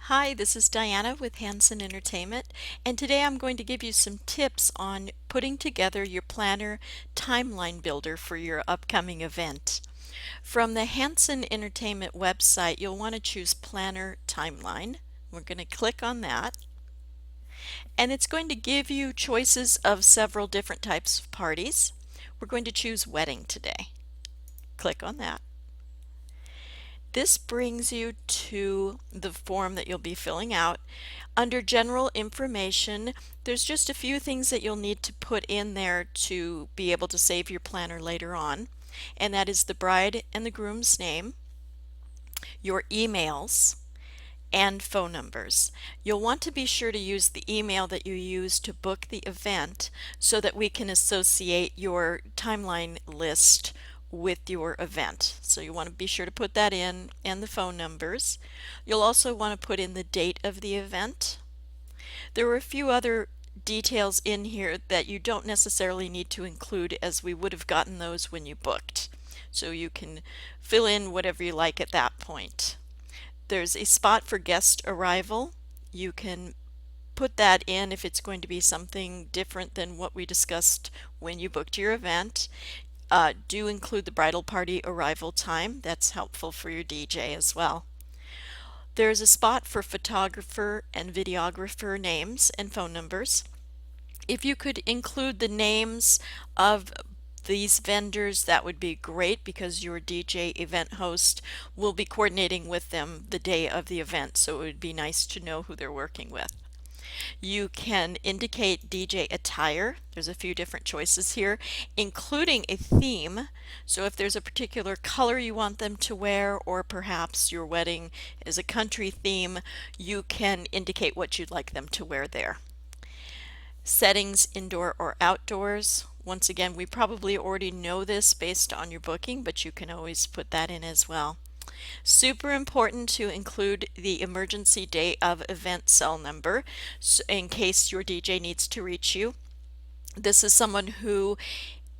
Hi, this is Diana with Hansen Entertainment, and today I'm going to give you some tips on putting together your planner timeline builder for your upcoming event. From the Hansen Entertainment website, you'll want to choose Planner Timeline. We're going to click on that, and it's going to give you choices of several different types of parties. We're going to choose Wedding today. Click on that. This brings you to the form that you'll be filling out. Under general information, there's just a few things that you'll need to put in there to be able to save your planner later on, and that is the bride and the groom's name, your emails, and phone numbers. You'll want to be sure to use the email that you use to book the event so that we can associate your timeline list with your event. So you want to be sure to put that in and the phone numbers. You'll also want to put in the date of the event. There are a few other details in here that you don't necessarily need to include, as we would have gotten those when you booked. So you can fill in whatever you like at that point. There's a spot for guest arrival. You can put that in if it's going to be something different than what we discussed when you booked your event. Do include the bridal party arrival time. That's helpful for your DJ as well. There's a spot for photographer and videographer names and phone numbers. If you could include the names of these vendors, that would be great, because your DJ event host will be coordinating with them the day of the event, so it would be nice to know who they're working with. You can indicate DJ attire. There's a few different choices here, including a theme. So if there's a particular color you want them to wear, or perhaps your wedding is a country theme, you can indicate what you'd like them to wear there. Settings, indoor or outdoors. Once again, we probably already know this based on your booking, but you can always put that in as well. Super important to include the emergency day of event cell number in case your DJ needs to reach you. This is someone who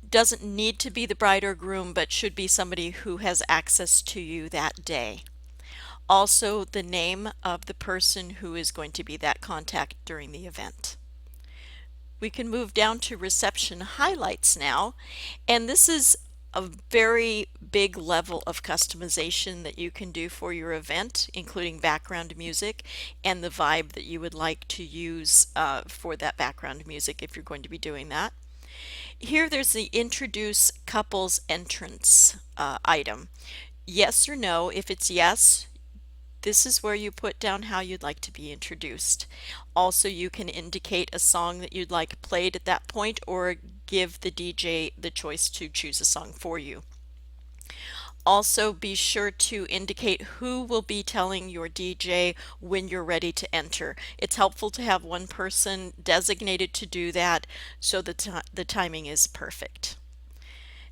doesn't need to be the bride or groom, but should be somebody who has access to you that day. Also, the name of the person who is going to be that contact during the event. We can move down to reception highlights now, and this is a very big level of customization that you can do for your event, including background music and the vibe that you would like to use for that background music if you're going to be doing that. Here there's the introduce couples entrance item. Yes or no. If it's yes, this is where you put down how you'd like to be introduced. Also, you can indicate a song that you'd like played at that point, or give the DJ the choice to choose a song for you. Also, be sure to indicate who will be telling your DJ when you're ready to enter. It's helpful to have one person designated to do that so that the timing is perfect.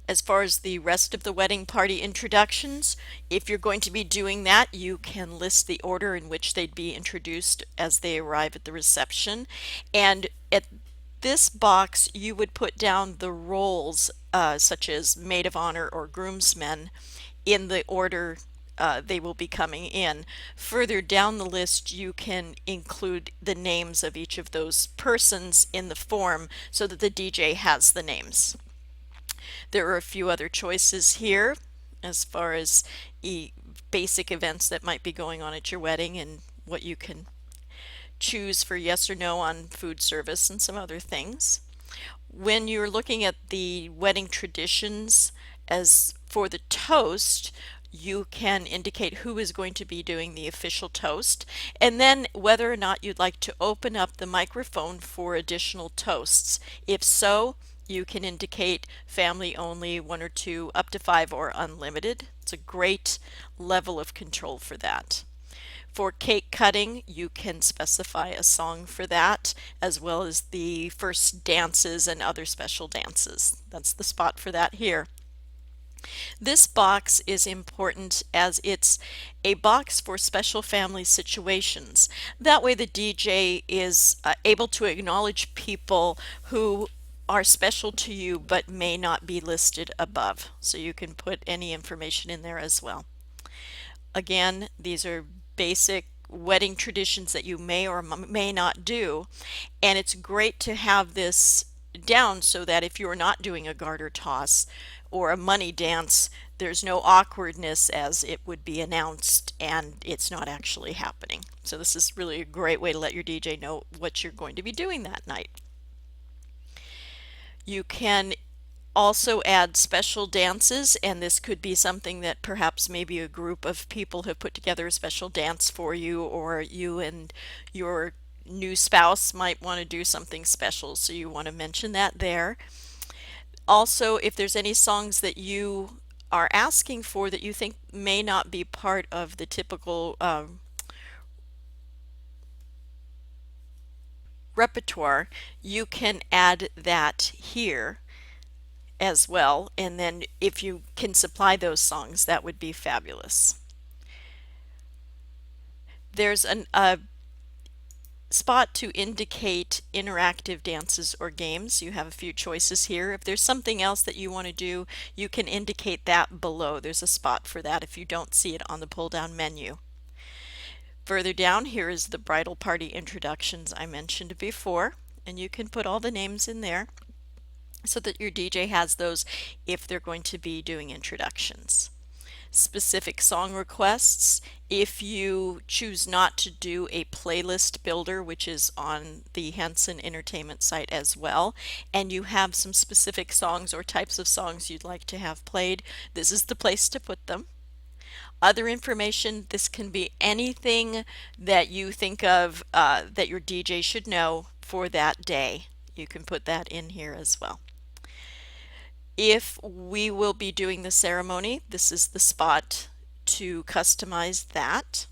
As far as the rest of the wedding party introductions, if you're going to be doing that, you can list the order in which they'd be introduced as they arrive at the reception. And at this box, you would put down the roles, such as maid of honor or groomsmen, in the order they will be coming in. Further down the list, you can include the names of each of those persons in the form so that the DJ has the names. There are a few other choices here as far as basic events that might be going on at your wedding, and what you can choose for yes or no on food service and some other things. When you're looking at the wedding traditions, as for the toast, you can indicate who is going to be doing the official toast, and then whether or not you'd like to open up the microphone for additional toasts. If so, you can indicate family only, one or two, up to five, or unlimited. It's a great level of control for that. For cake cutting, you can specify a song for that, as well as the first dances and other special dances. That's the spot for that here. This box is important as it's a box for special family situations. That way the DJ is able to acknowledge people who are special to you but may not be listed above. So you can put any information in there as well. Again, these are basic wedding traditions that you may or may not do. And it's great to have this down so that if you're not doing a garter toss or a money dance, there's no awkwardness as it would be announced and it's not actually happening. So this is really a great way to let your DJ know what you're going to be doing that night. You can also add special dances, and this could be something that perhaps maybe a group of people have put together a special dance for you, or you and your new spouse might want to do something special, so you want to mention that there. Also, if there's any songs that you are asking for that you think may not be part of the typical repertoire, you can add that here as well. And then if you can supply those songs, that would be fabulous. There's a spot to indicate interactive dances or games. You have a few choices here. If there's something else that you want to do, you can indicate that below. There's a spot for that if you don't see it on the pull down menu. Further down here is the bridal party introductions I mentioned before, and you can put all the names in there so that your DJ has those if they're going to be doing introductions. Specific song requests, if you choose not to do a playlist builder, which is on the Hansen Entertainment site as well, and you have some specific songs or types of songs you'd like to have played, this is the place to put them. Other information, this can be anything that you think of that your DJ should know for that day. You can put that in here as well. If we will be doing the ceremony, this is the spot to customize that.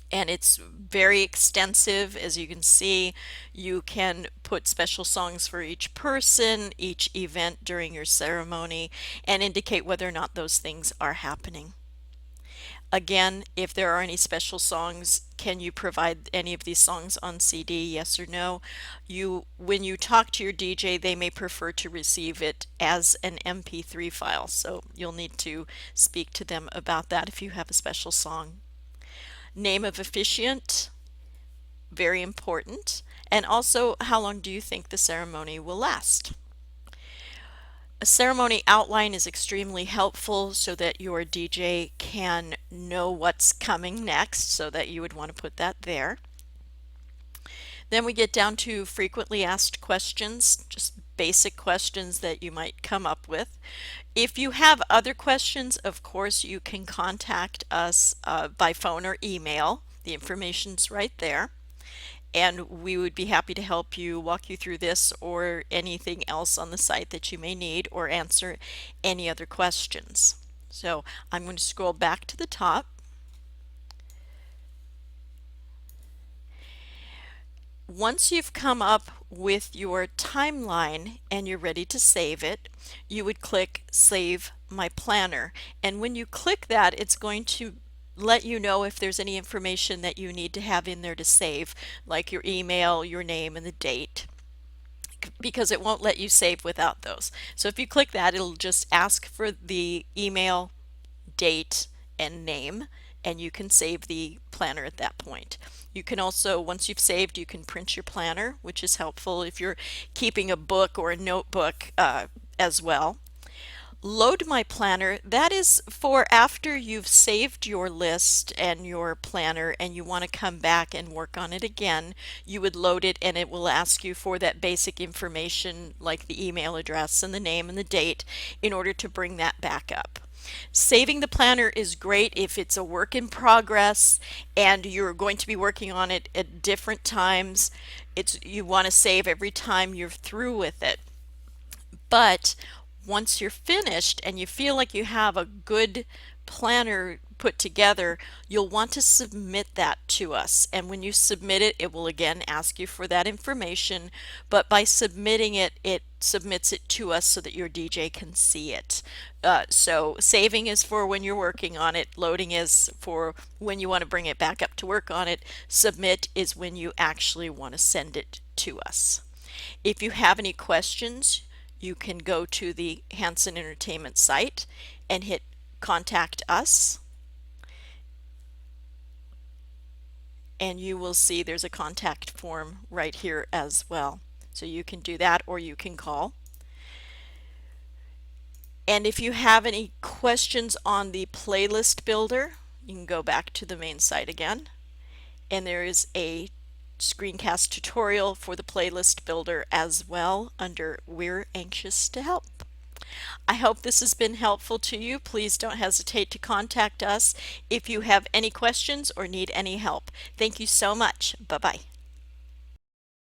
And it's very extensive. As you can see, you can put special songs for each person, each event during your ceremony, and indicate whether or not those things are happening. Again, if there are any special songs, can you provide any of these songs on CD, yes or no? When you talk to your DJ, they may prefer to receive it as an MP3 file, so you'll need to speak to them about that if you have a special song. Name of officiant, very important, and also how long do you think the ceremony will last? A ceremony outline is extremely helpful so that your DJ can know what's coming next, so that you would want to put that there. Then we get down to frequently asked questions, just basic questions that you might come up with. If you have other questions, of course, you can contact us by phone or email. The information's right there. And we would be happy to help you, walk you through this or anything else on the site that you may need, or answer any other questions. So I'm going to scroll back to the top. Once you've come up with your timeline and you're ready to save it, you would click Save My Planner. And when you click that, it's going to let you know if there's any information that you need to have in there to save, like your email, your name, and the date, because it won't let you save without those. So if you click that, it'll just ask for the email, date, and name, and you can save the planner at that point. You can also, once you've saved, you can print your planner, which is helpful if you're keeping a book or a notebook as well. Load My Planner, that is for after you've saved your list and your planner and you want to come back and work on it again, you would load it and it will ask you for that basic information like the email address and the name and the date in order to bring that back up. Saving the planner is great if it's a work in progress and you're going to be working on it at different times. You want to save every time you're through with it. But once you're finished and you feel like you have a good planner put together, you'll want to submit that to us. And when you submit it, it will again ask you for that information, but by submitting it, it submits it to us so that your DJ can see it. So saving is for when you're working on it, loading is for when you want to bring it back up to work on it, submit is when you actually want to send it to us. If you have any questions, you can go to the Hansen Entertainment site and hit Contact Us. and you will see there's a contact form right here as well. So you can do that or you can call. And if you have any questions on the playlist builder, you can go back to the main site again. And there is a screencast tutorial for the playlist builder as well under We're Anxious to Help. I hope this has been helpful to you. Please don't hesitate to contact us if you have any questions or need any help. Thank you so much. Bye-bye.